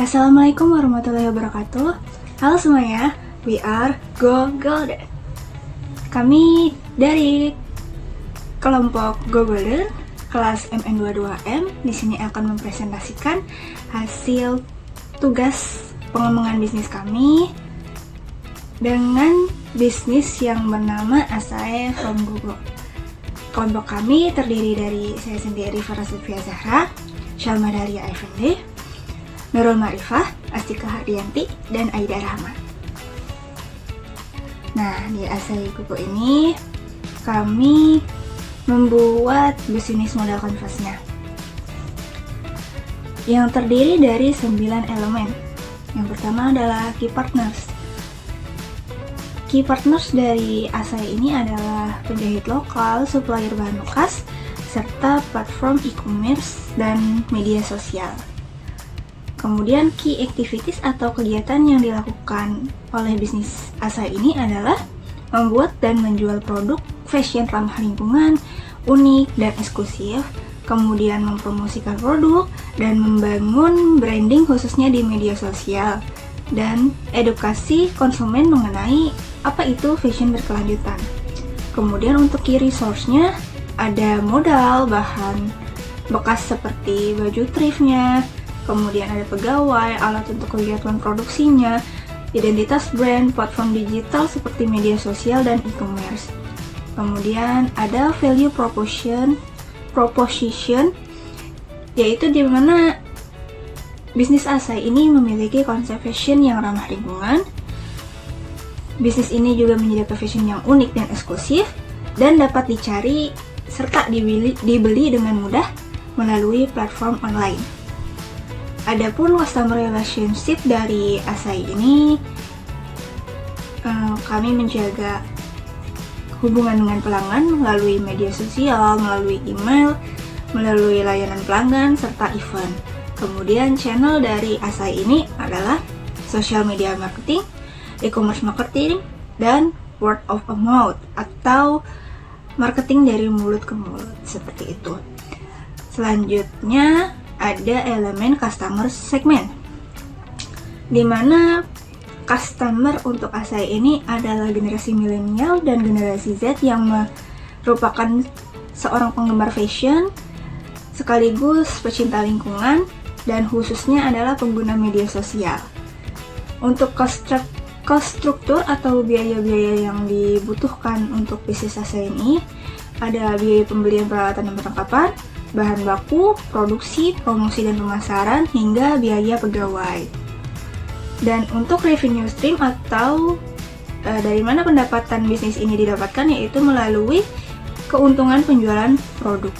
Assalamualaikum warahmatullahi wabarakatuh. Halo semuanya, we are Go Golden. Kami dari kelompok Go Golden kelas MN22M di sini akan mempresentasikan hasil tugas pengembangan bisnis kami dengan bisnis yang bernama Asae from Google. Kelompok kami terdiri dari saya sendiri, Farah Sylvia Zahra, Shalma Daria Effendi, Nurul Marifah, Astika Hardianti, dan Aida Rahma. Nah, di Asae Google ini kami membuat bisnis modal kanvasnya yang terdiri dari 9 elemen. Yang pertama adalah Key Partners. Key Partners dari Asae ini adalah penjahit lokal, supplier bahan bekas, serta platform e-commerce dan media sosial. Kemudian key activities atau kegiatan yang dilakukan oleh bisnis Asae ini adalah membuat dan menjual produk fashion ramah lingkungan, unik dan eksklusif, kemudian mempromosikan produk dan membangun branding khususnya di media sosial, dan edukasi konsumen mengenai apa itu fashion berkelanjutan. Kemudian untuk key resource-nya ada modal, bahan bekas seperti baju thrift-nya, kemudian ada pegawai, alat untuk kegiatan produksinya, identitas brand, platform digital seperti media sosial dan e-commerce. Kemudian ada value proposition, yaitu di mana bisnis Asae ini memiliki konsep fashion yang ramah lingkungan. Bisnis ini juga menyediakan fashion yang unik dan eksklusif dan dapat dicari serta dibeli dengan mudah melalui platform online. Adapun customer relationship dari Asae ini, kami menjaga hubungan dengan pelanggan melalui media sosial, melalui email, melalui layanan pelanggan, serta event. Kemudian channel dari Asae ini adalah social media marketing, e-commerce marketing, dan word of mouth atau marketing dari mulut ke mulut, seperti itu. Selanjutnya ada elemen customer segment, di mana customer untuk Asae ini adalah generasi milenial dan generasi Z yang merupakan seorang penggemar fashion sekaligus pecinta lingkungan dan khususnya adalah pengguna media sosial. Untuk cost struktur atau biaya-biaya yang dibutuhkan untuk bisnis Asae ini ada biaya pembelian peralatan dan perlengkapan, bahan baku, produksi, promosi dan pemasaran, hingga biaya pegawai. Dan untuk revenue stream atau dari mana pendapatan bisnis ini didapatkan, yaitu melalui keuntungan penjualan produk.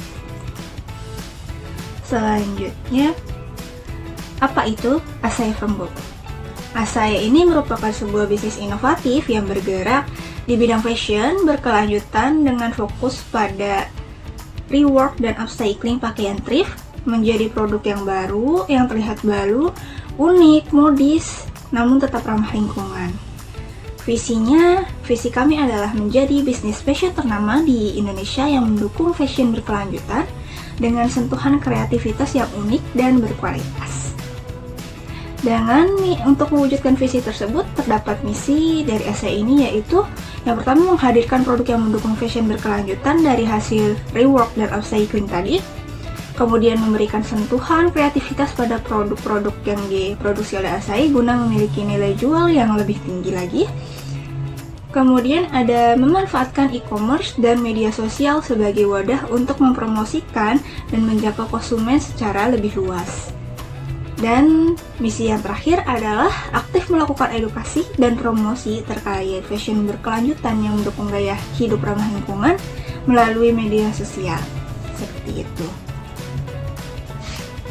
Selanjutnya, apa itu Asae from Google? Asae ini merupakan sebuah bisnis inovatif yang bergerak di bidang fashion berkelanjutan dengan fokus pada rework dan upcycling pakaian thrift menjadi produk yang baru, yang terlihat baru, unik, modis, namun tetap ramah lingkungan. Visi kami adalah menjadi bisnis fashion ternama di Indonesia yang mendukung fashion berkelanjutan dengan sentuhan kreativitas yang unik dan berkualitas. Untuk mewujudkan visi tersebut, terdapat misi dari Asae ini, yaitu yang pertama menghadirkan produk yang mendukung fashion berkelanjutan dari hasil rework dan upcycling tadi. Kemudian memberikan sentuhan kreativitas pada produk-produk yang diproduksi oleh Asae guna memiliki nilai jual yang lebih tinggi lagi. Kemudian ada memanfaatkan e-commerce dan media sosial sebagai wadah untuk mempromosikan dan menjangkau konsumen secara lebih luas. Dan misi yang terakhir adalah aktif melakukan edukasi dan promosi terkait fashion berkelanjutan yang mendukung gaya hidup ramah lingkungan melalui media sosial. Seperti itu.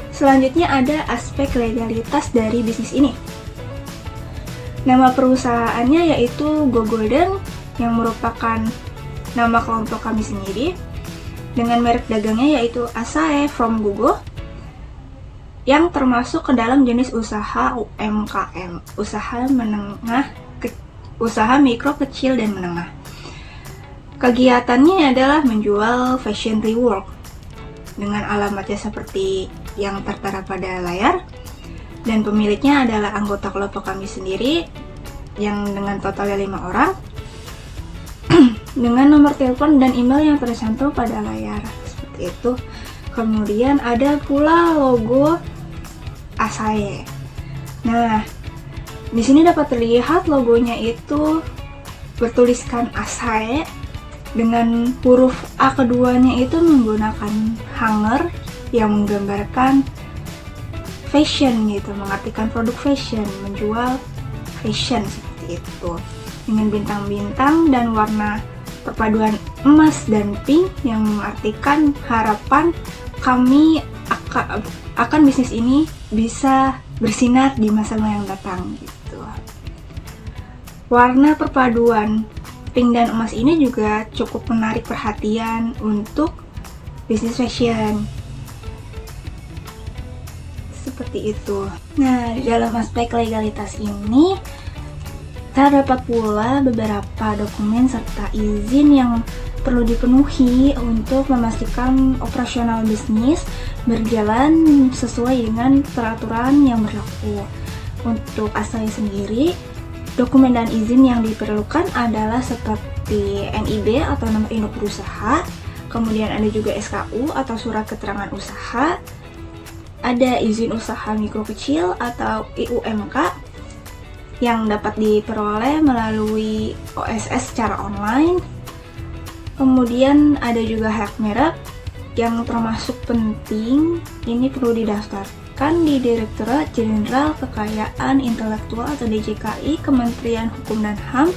Selanjutnya ada aspek legalitas dari bisnis ini. Nama perusahaannya yaitu Go Golden, yang merupakan nama kelompok kami sendiri, dengan merek dagangnya yaitu Asae from Google, yang termasuk ke dalam jenis usaha UMKM, usaha mikro, kecil, dan menengah. Kegiatannya adalah menjual fashion rework dengan alamatnya seperti yang tertera pada layar. dan pemiliknya adalah anggota kelompok kami sendiri yang dengan totalnya 5 orang dengan nomor telepon dan email yang tercantum pada layar seperti itu. Kemudian ada pula logo Asahi. Nah, di sini dapat terlihat logonya itu bertuliskan Asahi dengan huruf A keduanya itu menggunakan hanger yang menggambarkan fashion gitu, mengartikan produk fashion, menjual fashion seperti itu. Dengan bintang-bintang dan warna perpaduan emas dan pink yang mengartikan harapan kami akan bisnis ini bisa bersinar di masa yang datang gitu. Warna perpaduan pink dan emas ini juga cukup menarik perhatian untuk bisnis fashion. Seperti itu. Nah, di dalam aspek legalitas ini terdapat pula beberapa dokumen serta izin yang perlu dipenuhi untuk memastikan operasional bisnis berjalan sesuai dengan peraturan yang berlaku. Untuk Asahi sendiri, dokumen dan izin yang diperlukan adalah seperti NIB atau nomor induk berusaha, kemudian ada juga SKU atau surat keterangan usaha, ada izin usaha mikro kecil atau IUMK yang dapat diperoleh melalui OSS secara online. Kemudian ada juga hak merek yang termasuk penting, ini perlu didaftarkan di Direktorat Jenderal Kekayaan Intelektual atau DJKI Kementerian Hukum dan HAM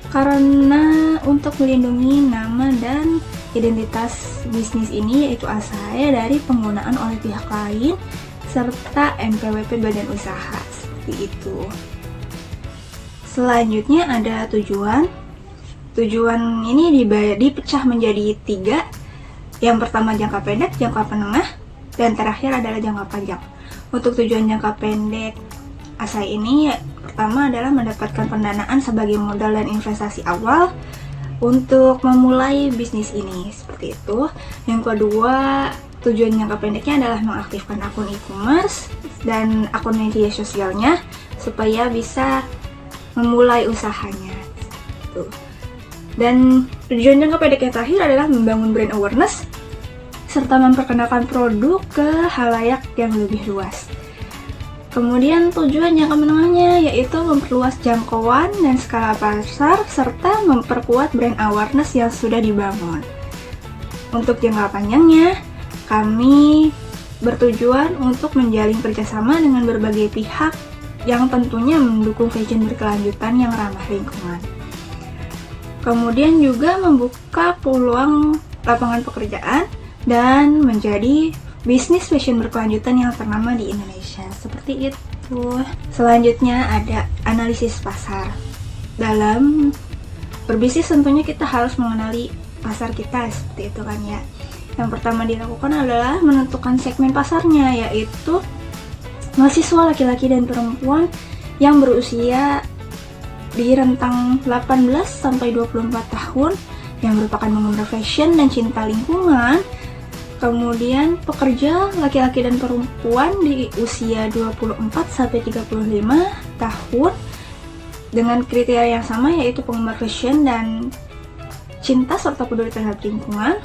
karena untuk melindungi nama dan identitas bisnis ini yaitu Asahi dari penggunaan oleh pihak lain serta NPWP badan usaha seperti itu. Selanjutnya ada tujuan. Tujuan ini dipecah menjadi 3. Yang pertama jangka pendek, jangka menengah, dan terakhir adalah jangka panjang. Untuk tujuan jangka pendek Asahi ini pertama adalah mendapatkan pendanaan sebagai modal dan investasi awal untuk memulai bisnis ini seperti itu. Yang kedua, tujuan jangka pendeknya adalah mengaktifkan akun e-commerce dan akun media sosialnya supaya bisa memulai usahanya. Dan tujuan jangka pendek yang terakhir adalah membangun brand awareness serta memperkenalkan produk ke halayak yang lebih luas. Kemudian tujuan jangka menengahnya yaitu memperluas jangkauan dan skala pasar serta memperkuat brand awareness yang sudah dibangun. Untuk jangka panjangnya, kami bertujuan untuk menjalin kerjasama dengan berbagai pihak yang tentunya mendukung fashion berkelanjutan yang ramah lingkungan. Kemudian juga membuka peluang lapangan pekerjaan dan menjadi bisnis fashion berkelanjutan yang ternama di Indonesia. Seperti itu. Selanjutnya ada analisis pasar. Dalam berbisnis tentunya kita harus mengenali pasar kita seperti itu kan ya. Yang pertama dilakukan adalah menentukan segmen pasarnya, yaitu mahasiswa laki-laki dan perempuan yang berusia di rentang 18 sampai 24 tahun yang merupakan penggemar fashion dan cinta lingkungan. Kemudian pekerja laki-laki dan perempuan di usia 24 sampai 35 tahun dengan kriteria yang sama yaitu penggemar fashion dan cinta serta peduli terhadap lingkungan.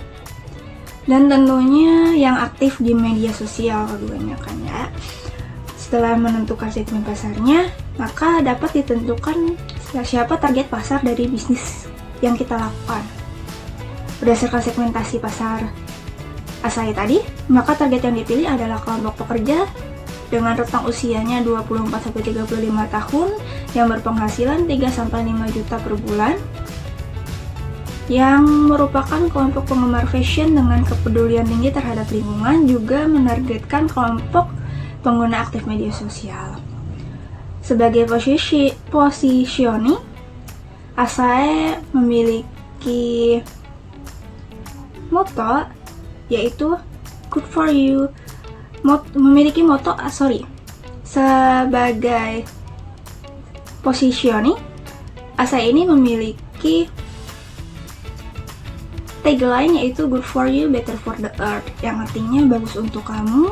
Dan tentunya yang aktif di media sosial keduanya kan ya. Setelah menentukan segmen pasarnya, maka dapat ditentukan siapa target pasar dari bisnis yang kita lakukan. Berdasarkan segmentasi pasar Asahi tadi, maka target yang dipilih adalah kelompok pekerja dengan rentang usianya 24-35 tahun yang berpenghasilan 3-5 juta per bulan, yang merupakan kelompok penggemar fashion dengan kepedulian tinggi terhadap lingkungan, juga menargetkan kelompok pengguna aktif media sosial. Sebagai positioning, Asahi memiliki moto yaitu good for you. Sebagai positioning, Asahi ini memiliki tagline yaitu good for you, better for the earth, yang artinya bagus untuk kamu,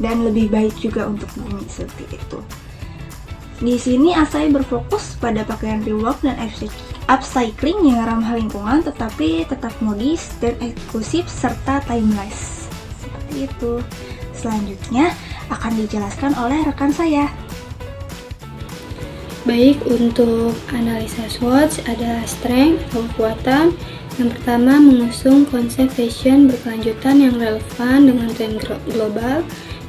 dan lebih baik juga untuk bumi, seperti itu. Di sini Asahi berfokus pada pakaian rework dan upcycling yang ramah lingkungan tetapi tetap modis dan eksklusif serta timeless. Seperti itu. Selanjutnya akan dijelaskan oleh rekan saya. Baik, untuk analisa SWOT ada strength atau kekuatan. Yang pertama, mengusung konsep fashion berkelanjutan yang relevan dengan tren global.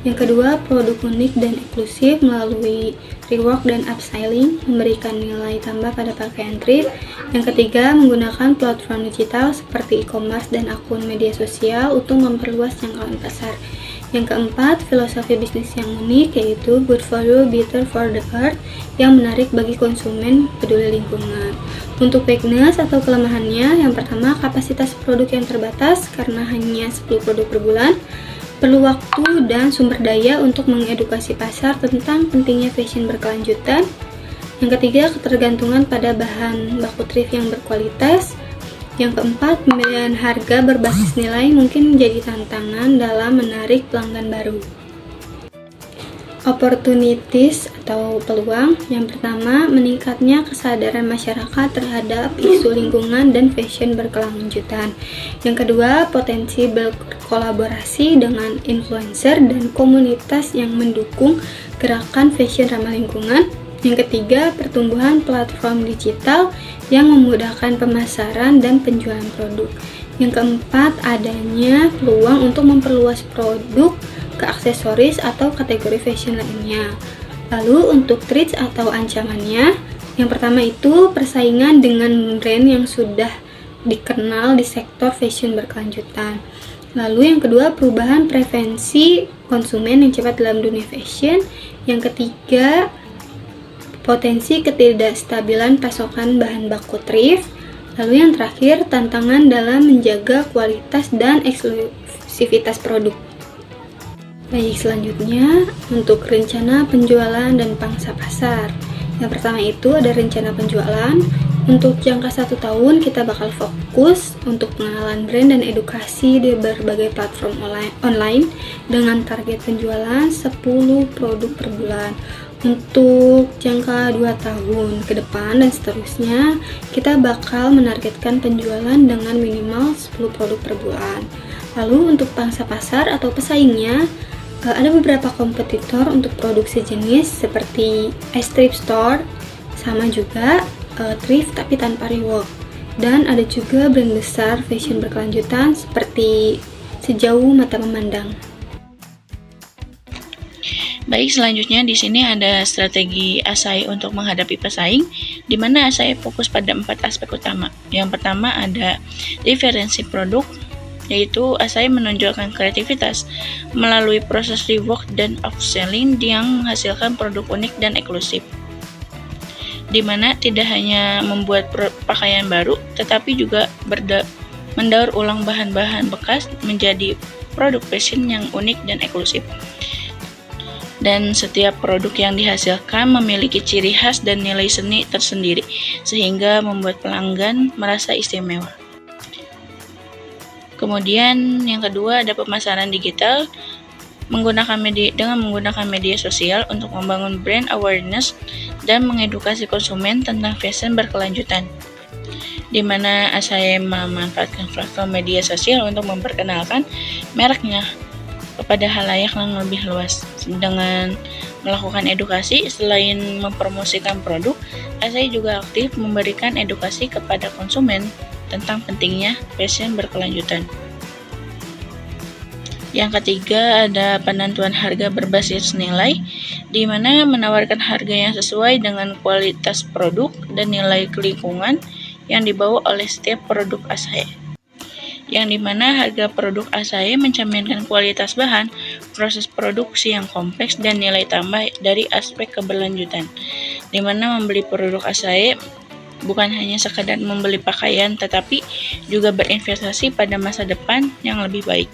Yang kedua, produk unik dan eksklusif melalui rework dan upstyling, memberikan nilai tambah pada pakaian thrift. Yang ketiga, menggunakan platform digital seperti e-commerce dan akun media sosial untuk memperluas jangkauan pasar. Yang keempat, filosofi bisnis yang unik yaitu good for you, better for the earth, yang menarik bagi konsumen peduli lingkungan. Untuk weakness atau kelemahannya, yang pertama, kapasitas produk yang terbatas karena hanya 10 produk per bulan. Perlu waktu dan sumber daya untuk mengedukasi pasar tentang pentingnya fashion berkelanjutan. Yang ketiga, ketergantungan pada bahan baku thrift yang berkualitas. Yang keempat, pemilihan harga berbasis nilai mungkin menjadi tantangan dalam menarik pelanggan baru. Opportunities atau peluang. Yang pertama, meningkatnya kesadaran masyarakat terhadap isu lingkungan dan fashion berkelanjutan. Yang kedua, potensi berkolaborasi dengan influencer dan komunitas yang mendukung gerakan fashion ramah lingkungan. Yang ketiga, pertumbuhan platform digital yang memudahkan pemasaran dan penjualan produk. Yang keempat, adanya peluang untuk memperluas produk ke aksesoris atau kategori fashion lainnya. Lalu untuk threats atau ancamannya, yang pertama itu persaingan dengan brand yang sudah dikenal di sektor fashion berkelanjutan. Lalu yang kedua, perubahan preferensi konsumen yang cepat dalam dunia fashion. Yang ketiga, potensi ketidakstabilan pasokan bahan baku thrift. Lalu yang terakhir, tantangan dalam menjaga kualitas dan eksklusivitas produk. Baik, selanjutnya untuk rencana penjualan dan pangsa pasar. Yang pertama itu ada rencana penjualan. Untuk jangka 1 tahun kita bakal fokus untuk pengenalan brand dan edukasi di berbagai platform online dengan target penjualan 10 produk per bulan. Untuk jangka 2 tahun ke depan dan seterusnya, kita bakal menargetkan penjualan dengan minimal 10 produk per bulan. Lalu untuk pangsa pasar atau pesaingnya, ada beberapa kompetitor untuk produk sejenis seperti thrift store, sama juga thrift tapi tanpa rework. Dan ada juga brand besar fashion berkelanjutan seperti Sejauh Mata Memandang. Baik, selanjutnya di sini ada strategi Asahi untuk menghadapi pesaing, di mana Asahi fokus pada 4 aspek utama. Yang pertama ada diferensi produk, yaitu Asahi menonjolkan kreativitas melalui proses rework dan upselling yang menghasilkan produk unik dan eksklusif, di mana tidak hanya membuat pakaian baru, tetapi juga mendaur ulang bahan-bahan bekas menjadi produk fashion yang unik dan eksklusif. Dan setiap produk yang dihasilkan memiliki ciri khas dan nilai seni tersendiri, sehingga membuat pelanggan merasa istimewa. Kemudian yang kedua ada pemasaran digital dengan menggunakan media sosial untuk membangun brand awareness dan mengedukasi konsumen tentang fashion berkelanjutan, di mana Asahi memanfaatkan platform media sosial untuk memperkenalkan mereknya kepada halayak yang lebih luas. Dengan melakukan edukasi, selain mempromosikan produk, Asahi juga aktif memberikan edukasi kepada konsumen tentang pentingnya fashion berkelanjutan. Yang ketiga ada penentuan harga berbasis nilai, di mana menawarkan harga yang sesuai dengan kualitas produk dan nilai lingkungan yang dibawa oleh setiap produk Asahi. Yang dimana harga produk Asahi mencerminkan kualitas bahan, proses produksi yang kompleks, dan nilai tambah dari aspek keberlanjutan. Dimana membeli produk Asahi bukan hanya sekadar membeli pakaian, tetapi juga berinvestasi pada masa depan yang lebih baik.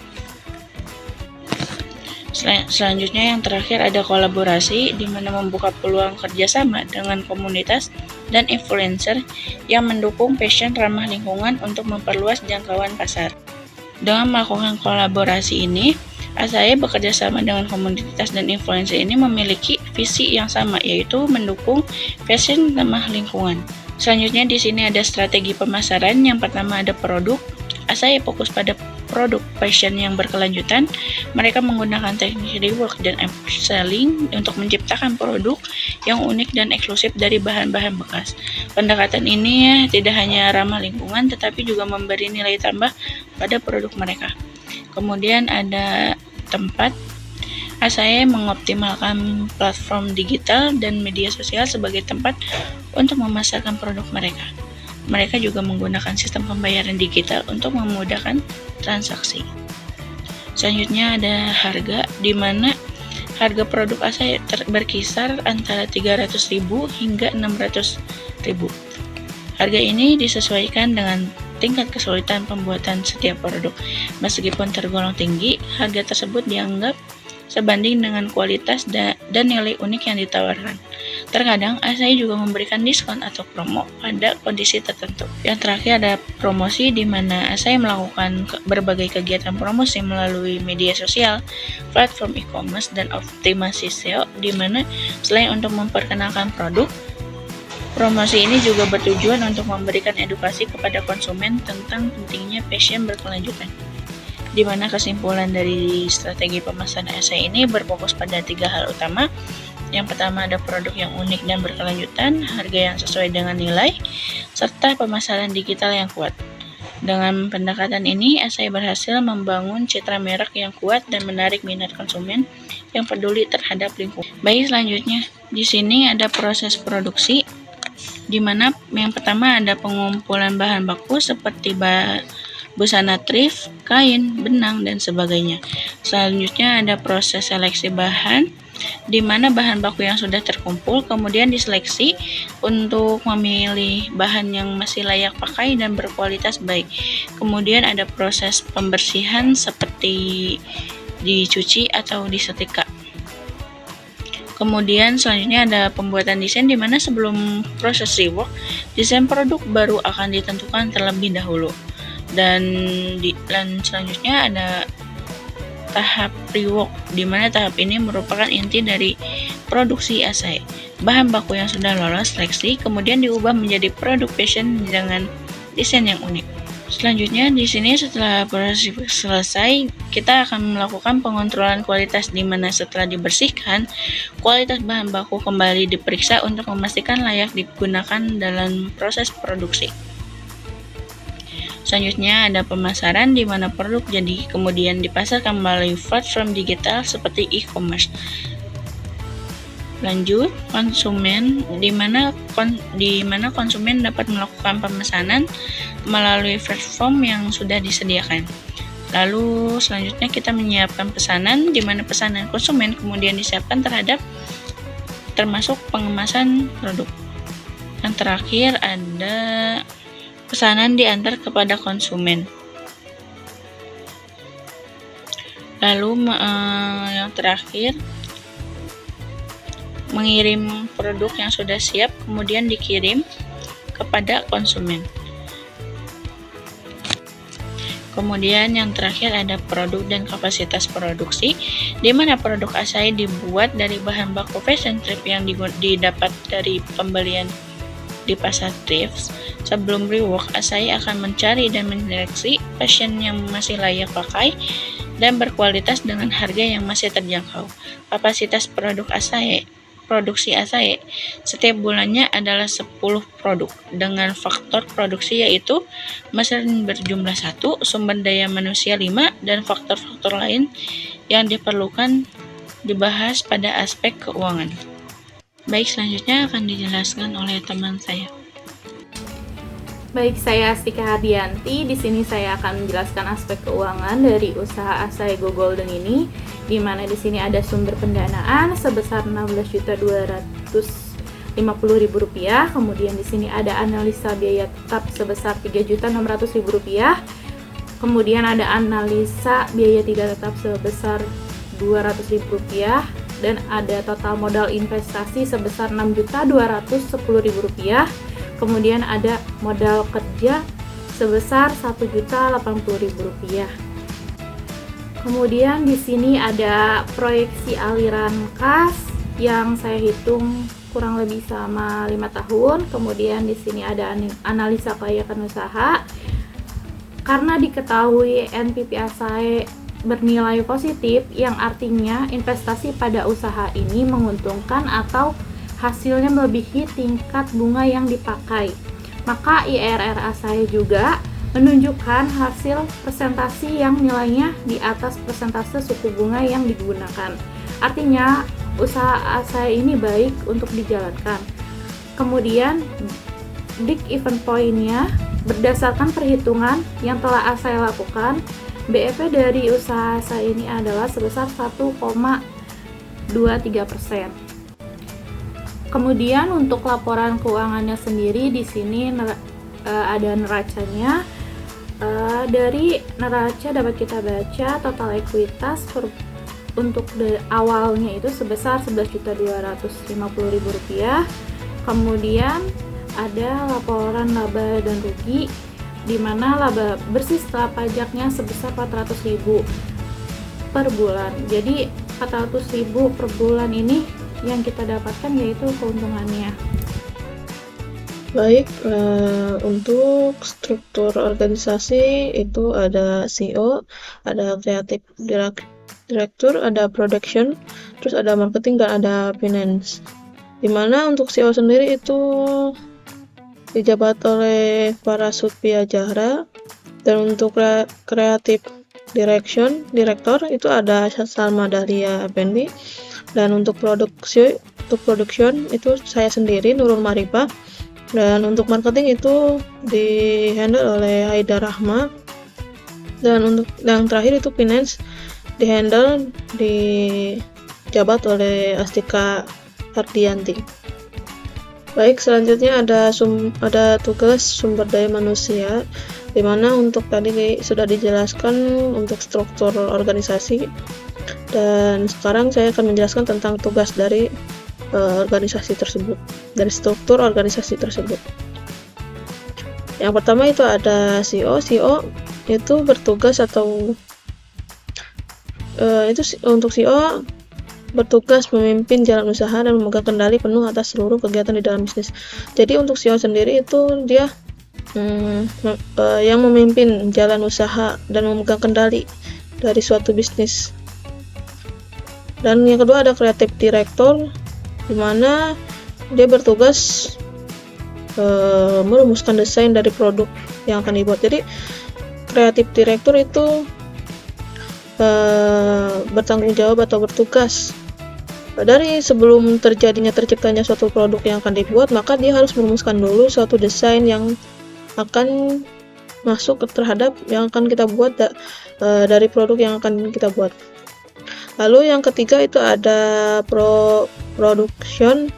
Selanjutnya yang terakhir ada kolaborasi, di mana membuka peluang kerjasama dengan komunitas dan influencer yang mendukung fashion ramah lingkungan untuk memperluas jangkauan pasar. Dengan melakukan kolaborasi ini, Asahi bekerja sama dengan komunitas dan influencer ini memiliki visi yang sama, yaitu mendukung fashion ramah lingkungan. Selanjutnya di sini ada strategi pemasaran. Yang pertama ada produk. Asahi fokus pada produk fashion yang berkelanjutan. Mereka menggunakan teknik rework dan upselling untuk menciptakan produk yang unik dan eksklusif dari bahan-bahan bekas. Pendekatan ini tidak hanya ramah lingkungan, tetapi juga memberi nilai tambah pada produk mereka. Kemudian ada tempat. Asahi mengoptimalkan platform digital dan media sosial sebagai tempat untuk memasarkan produk mereka. Mereka juga menggunakan sistem pembayaran digital untuk memudahkan transaksi. Selanjutnya ada harga, di mana harga produk Asahi berkisar antara 300.000 hingga 600.000. Harga ini disesuaikan dengan tingkat kesulitan pembuatan setiap produk. Meskipun tergolong tinggi, harga tersebut dianggap sebanding dengan kualitas dan nilai unik yang ditawarkan. Terkadang Asahi juga memberikan diskon atau promo pada kondisi tertentu. Yang terakhir ada promosi, di mana Asahi melakukan berbagai kegiatan promosi melalui media sosial, platform e-commerce, dan optimasi SEO, di mana selain untuk memperkenalkan produk, promosi ini juga bertujuan untuk memberikan edukasi kepada konsumen tentang pentingnya fashion berkelanjutan. Di mana kesimpulan dari strategi pemasaran Asahi ini berfokus pada 3 hal utama. Yang pertama ada produk yang unik dan berkelanjutan, harga yang sesuai dengan nilai, serta pemasaran digital yang kuat. Dengan pendekatan ini, Asahi berhasil membangun citra merek yang kuat dan menarik minat konsumen yang peduli terhadap lingkungan. Baik, selanjutnya di sini ada proses produksi, di mana yang pertama ada pengumpulan bahan baku seperti busana thrift, kain, benang, dan sebagainya. Selanjutnya ada proses seleksi bahan, di mana bahan baku yang sudah terkumpul kemudian diseleksi untuk memilih bahan yang masih layak pakai dan berkualitas baik. Kemudian ada proses pembersihan seperti dicuci atau disetrika. Kemudian selanjutnya ada pembuatan desain, di mana sebelum proses rework, desain produk baru akan ditentukan terlebih dahulu. Dan selanjutnya ada tahap rework, di mana tahap ini merupakan inti dari produksi Asahi. Bahan baku yang sudah lolos seleksi kemudian diubah menjadi produk fashion dengan desain yang unik. Selanjutnya di sini setelah proses selesai, kita akan melakukan pengontrolan kualitas, di mana setelah dibersihkan, kualitas bahan baku kembali diperiksa untuk memastikan layak digunakan dalam proses produksi. Selanjutnya ada pemasaran, di mana produk jadi kemudian dipasarkan melalui platform digital seperti e-commerce. Lanjut, konsumen, di mana konsumen dapat melakukan pemesanan melalui platform yang sudah disediakan. Lalu selanjutnya kita menyiapkan pesanan, di mana pesanan konsumen kemudian disiapkan termasuk pengemasan produk. Yang terakhir ada pesanan diantar kepada konsumen. Lalu yang terakhir, mengirim produk yang sudah siap kemudian dikirim kepada konsumen. Kemudian yang terakhir ada produk dan kapasitas produksi, di mana produk Asahi dibuat dari bahan baku fashion thrift yang didapat dari pembelian di pasar thrift. Sebelum rework, Asahi akan mencari dan menyeleksi fashion yang masih layak pakai dan berkualitas dengan harga yang masih terjangkau. Kapasitas produksi Asahi setiap bulannya adalah 10 produk dengan faktor produksi yaitu mesin berjumlah 1, sumber daya manusia 5, dan faktor-faktor lain yang diperlukan dibahas pada aspek keuangan. Baik, selanjutnya akan dijelaskan oleh teman saya. Baik, saya Astika Hardianti. Di sini saya akan menjelaskan aspek keuangan dari usaha Asahi Go Golden ini, di mana di sini ada sumber pendanaan sebesar Rp16.250.000. Kemudian di sini ada analisa biaya tetap sebesar Rp3.600.000. Kemudian ada analisa biaya tidak tetap sebesar Rp200.000 dan ada total modal investasi sebesar Rp6.210.000. Kemudian ada modal kerja sebesar Rp1.080.000. Kemudian di sini ada proyeksi aliran kas yang saya hitung kurang lebih selama 5 tahun. Kemudian di sini ada analisa kelayakan usaha. Karena diketahui NPV ASAE bernilai positif, yang artinya investasi pada usaha ini menguntungkan atau hasilnya melebihi tingkat bunga yang dipakai. Maka IRR ASAE juga menunjukkan hasil presentasi yang nilainya di atas persentase suku bunga yang digunakan. Artinya usaha ASAE ini baik untuk dijalankan. Kemudian break even point-nya berdasarkan perhitungan yang telah ASAE lakukan, BEP dari usaha ASAE ini adalah sebesar 1,23%. Kemudian untuk laporan keuangannya sendiri di sini ada neracanya. Dari neraca dapat kita baca total ekuitas untuk awalnya itu sebesar Rp11.250.000. Kemudian ada laporan laba dan rugi, di mana laba bersih setelah pajaknya sebesar 400.000 per bulan. Jadi 400.000 per bulan ini yang kita dapatkan yaitu keuntungannya. Baik, untuk struktur organisasi itu ada CEO, ada creative director, ada production, terus ada marketing dan ada finance. Dimana untuk CEO sendiri itu dijabat oleh Parasutpia Jahra, dan untuk creative director itu ada Salma Dahlia Effendi, dan untuk production itu saya sendiri Nurul Marifah. Dan untuk marketing itu dihandle oleh Haida Rahma, dan untuk yang terakhir itu finance dijabat oleh Astika Hardianti. Baik, selanjutnya ada tugas sumber daya manusia, di mana untuk tadi sudah dijelaskan untuk struktur organisasi, dan sekarang saya akan menjelaskan tentang tugas dari organisasi tersebut, dari struktur organisasi tersebut. Yang pertama itu ada CEO. CEO itu bertugas untuk CEO bertugas memimpin jalan usaha dan memegang kendali penuh atas seluruh kegiatan di dalam bisnis. Jadi untuk CEO sendiri itu dia yang memimpin jalan usaha dan memegang kendali dari suatu bisnis. Dan yang kedua ada creative director, di mana dia bertugas merumuskan desain dari produk yang akan dibuat. Jadi creative director itu bertanggung jawab atau bertugas dari sebelum terciptanya suatu produk yang akan dibuat, maka dia harus merumuskan dulu suatu desain yang akan masuk terhadap yang akan kita buat dari produk yang akan kita buat. Lalu yang ketiga itu ada production,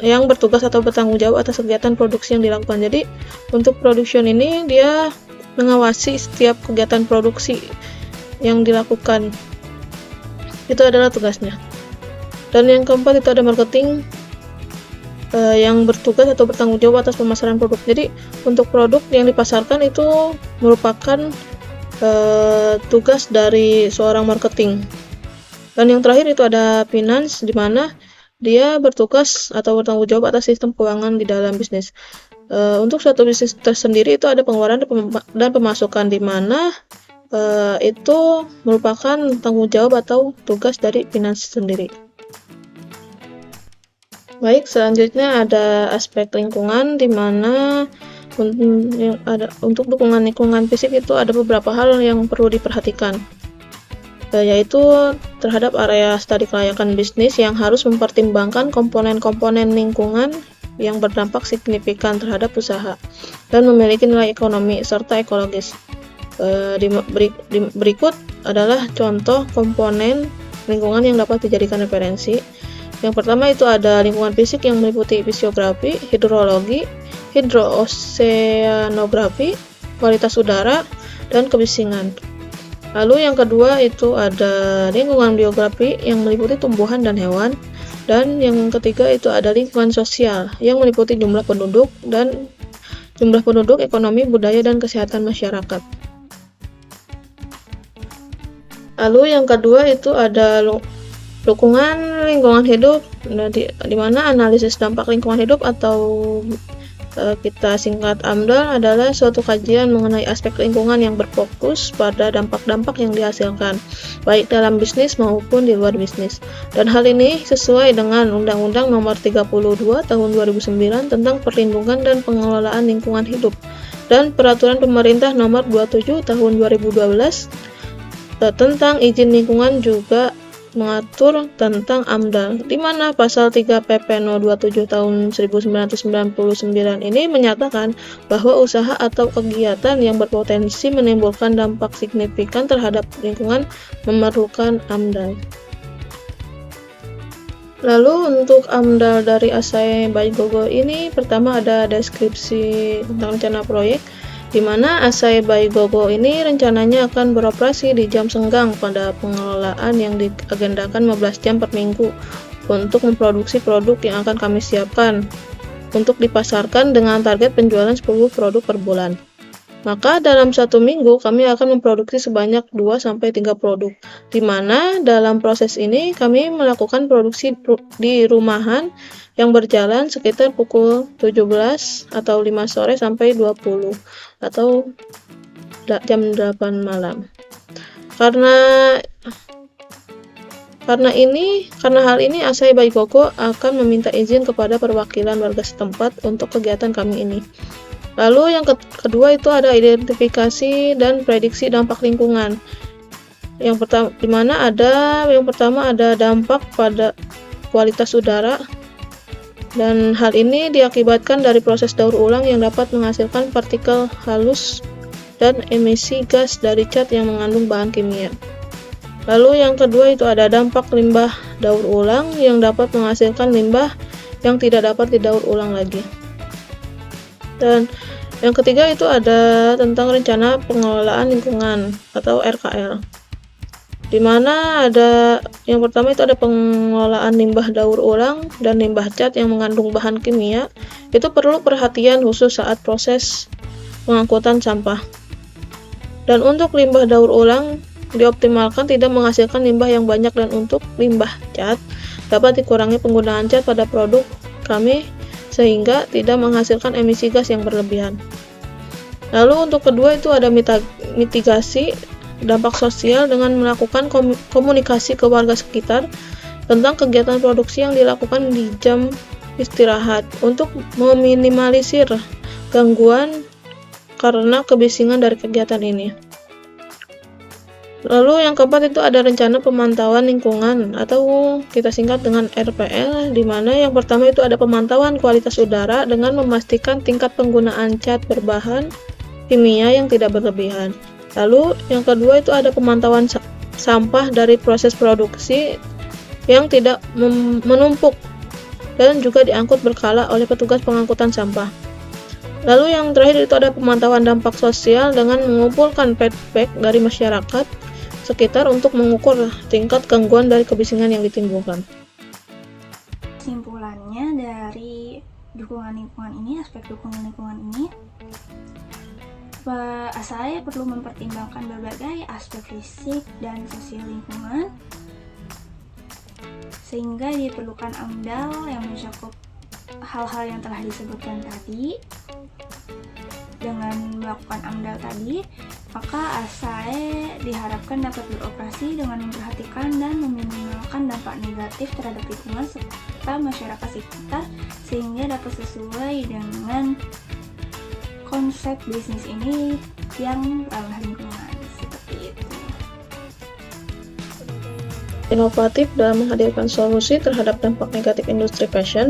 yang bertugas atau bertanggung jawab atas kegiatan produksi yang dilakukan. Jadi untuk production ini dia mengawasi setiap kegiatan produksi yang dilakukan, itu adalah tugasnya. Dan yang keempat itu ada marketing, yang bertugas atau bertanggung jawab atas pemasaran produk. Jadi untuk produk yang dipasarkan itu merupakan tugas dari seorang marketing. Dan yang terakhir itu ada finance, di mana dia bertugas atau bertanggung jawab atas sistem keuangan di dalam bisnis. Untuk suatu bisnis tersendiri itu ada pengeluaran dan pemasukan, di mana itu merupakan tanggung jawab atau tugas dari finance sendiri. Baik, selanjutnya ada aspek lingkungan, di mana untuk dukungan lingkungan fisik itu ada beberapa hal yang perlu diperhatikan, yaitu terhadap area studi kelayakan bisnis yang harus mempertimbangkan komponen-komponen lingkungan yang berdampak signifikan terhadap usaha dan memiliki nilai ekonomi serta ekologis. Berikut adalah contoh komponen lingkungan yang dapat dijadikan referensi. Yang pertama itu ada lingkungan fisik yang meliputi fisiografi, hidrologi, hidrooseanografi, kualitas udara, dan kebisingan. Lalu yang kedua itu ada lingkungan biografi yang meliputi tumbuhan dan hewan. Dan yang ketiga itu ada lingkungan sosial yang meliputi jumlah penduduk, ekonomi, budaya, dan kesehatan masyarakat. Lalu yang kedua itu ada dukungan lingkungan hidup, di mana analisis dampak lingkungan hidup atau kita singkat AMDAL adalah suatu kajian mengenai aspek lingkungan yang berfokus pada dampak-dampak yang dihasilkan, baik dalam bisnis maupun di luar bisnis. Dan hal ini sesuai dengan Undang-Undang Nomor 32 Tahun 2009 tentang Perlindungan dan Pengelolaan Lingkungan Hidup dan Peraturan Pemerintah Nomor 27 Tahun 2012 tentang izin lingkungan juga mengatur tentang AMDAL, di mana pasal 3 PP No 27 tahun 1999 ini menyatakan bahwa usaha atau kegiatan yang berpotensi menimbulkan dampak signifikan terhadap lingkungan memerlukan AMDAL. Lalu untuk AMDAL dari Asahi by Gogo ini, pertama ada deskripsi tentang rencana proyek, di mana Asahi by Gogo ini rencananya akan beroperasi di jam senggang pada pengelolaan yang diagendakan 15 jam per minggu untuk memproduksi produk yang akan kami siapkan untuk dipasarkan dengan target penjualan 10 produk per bulan. Maka dalam satu minggu kami akan memproduksi sebanyak 2-3 produk, di mana dalam proses ini kami melakukan produksi di rumahan yang berjalan sekitar pukul 17 atau 5 sore sampai 20 atau jam 8 malam. Karena hal ini Asahi by Gogo akan meminta izin kepada perwakilan warga setempat untuk kegiatan kami ini. Lalu yang kedua itu ada identifikasi dan prediksi dampak lingkungan. Yang pertama ada dampak pada kualitas udara, dan hal ini diakibatkan dari proses daur ulang yang dapat menghasilkan partikel halus dan emisi gas dari cat yang mengandung bahan kimia. Lalu yang kedua itu ada dampak limbah daur ulang yang dapat menghasilkan limbah yang tidak dapat didaur ulang lagi. Dan yang ketiga itu ada tentang rencana pengelolaan lingkungan atau RKL, di mana ada yang pertama itu ada pengelolaan limbah daur ulang dan limbah cat yang mengandung bahan kimia. Itu perlu perhatian khusus saat proses pengangkutan sampah. Dan untuk limbah daur ulang dioptimalkan tidak menghasilkan limbah yang banyak, dan untuk limbah cat dapat dikurangi penggunaan cat pada produk kami sehingga tidak menghasilkan emisi gas yang berlebihan. Lalu untuk kedua itu ada mitigasi dampak sosial dengan melakukan komunikasi ke warga sekitar tentang kegiatan produksi yang dilakukan di jam istirahat untuk meminimalisir gangguan karena kebisingan dari kegiatan ini. Lalu yang keempat itu ada rencana pemantauan lingkungan atau kita singkat dengan RPL, di mana yang pertama itu ada pemantauan kualitas udara dengan memastikan tingkat penggunaan cat berbahan kimia yang tidak berlebihan. Lalu yang kedua itu ada pemantauan sampah dari proses produksi yang tidak menumpuk dan juga diangkut berkala oleh petugas pengangkutan sampah. Lalu yang terakhir itu ada pemantauan dampak sosial dengan mengumpulkan feedback dari masyarakat sekitar untuk mengukur tingkat gangguan dari kebisingan yang ditimbulkan. Kesimpulannya dari dukungan lingkungan ini, aspek dukungan lingkungan ini, Asahi perlu mempertimbangkan berbagai aspek fisik dan sosial lingkungan, sehingga diperlukan AMDAL yang mencakup hal-hal yang telah disebutkan tadi. Dengan melakukan AMDAL tadi, maka Asahi diharapkan dapat beroperasi dengan memperhatikan dan meminimalkan dampak negatif terhadap lingkungan serta masyarakat sekitar, sehingga dapat sesuai dengan konsep bisnis ini yang ramah lingkungan, seperti itu. Inovatif dalam menghadirkan solusi terhadap dampak negatif industri fashion,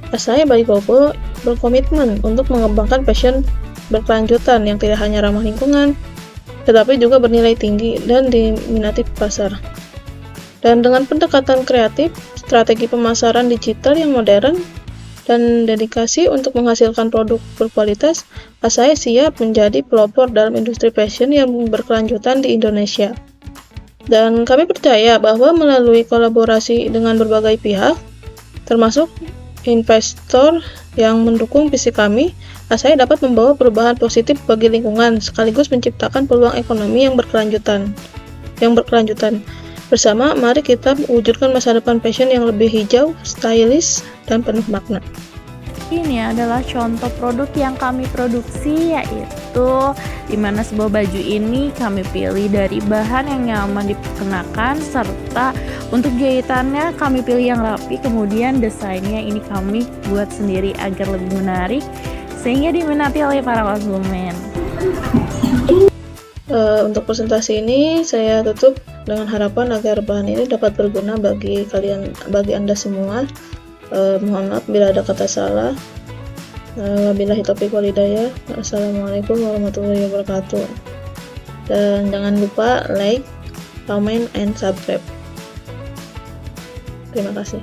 Asahi by Gogo berkomitmen untuk mengembangkan fashion berkelanjutan yang tidak hanya ramah lingkungan, tetapi juga bernilai tinggi dan diminati pasar. Dan dengan pendekatan kreatif, strategi pemasaran digital yang modern, dan dedikasi untuk menghasilkan produk berkualitas, Asahi siap menjadi pelopor dalam industri fashion yang berkelanjutan di Indonesia. Dan kami percaya bahwa melalui kolaborasi dengan berbagai pihak, termasuk investor yang mendukung visi kami, Asahi dapat membawa perubahan positif bagi lingkungan sekaligus menciptakan peluang ekonomi yang berkelanjutan. yang berkelanjutan. Bersama, mari kita wujudkan masa depan fashion yang lebih hijau, stylish, dan penuh makna. Ini adalah contoh produk yang kami produksi, yaitu dimana sebuah baju ini kami pilih dari bahan yang nyaman dikenakan, serta untuk jahitannya kami pilih yang rapi, kemudian desainnya ini kami buat sendiri agar lebih menarik sehingga diminati oleh para konsumen. Untuk presentasi ini saya tutup dengan harapan agar bahan ini dapat berguna bagi Anda semua. Mohon maaf bila ada kata salah. Wabillahi taufiq wal hidayah. Assalamualaikum warahmatullahi wabarakatuh. Dan jangan lupa like, comment, and subscribe. Terima kasih.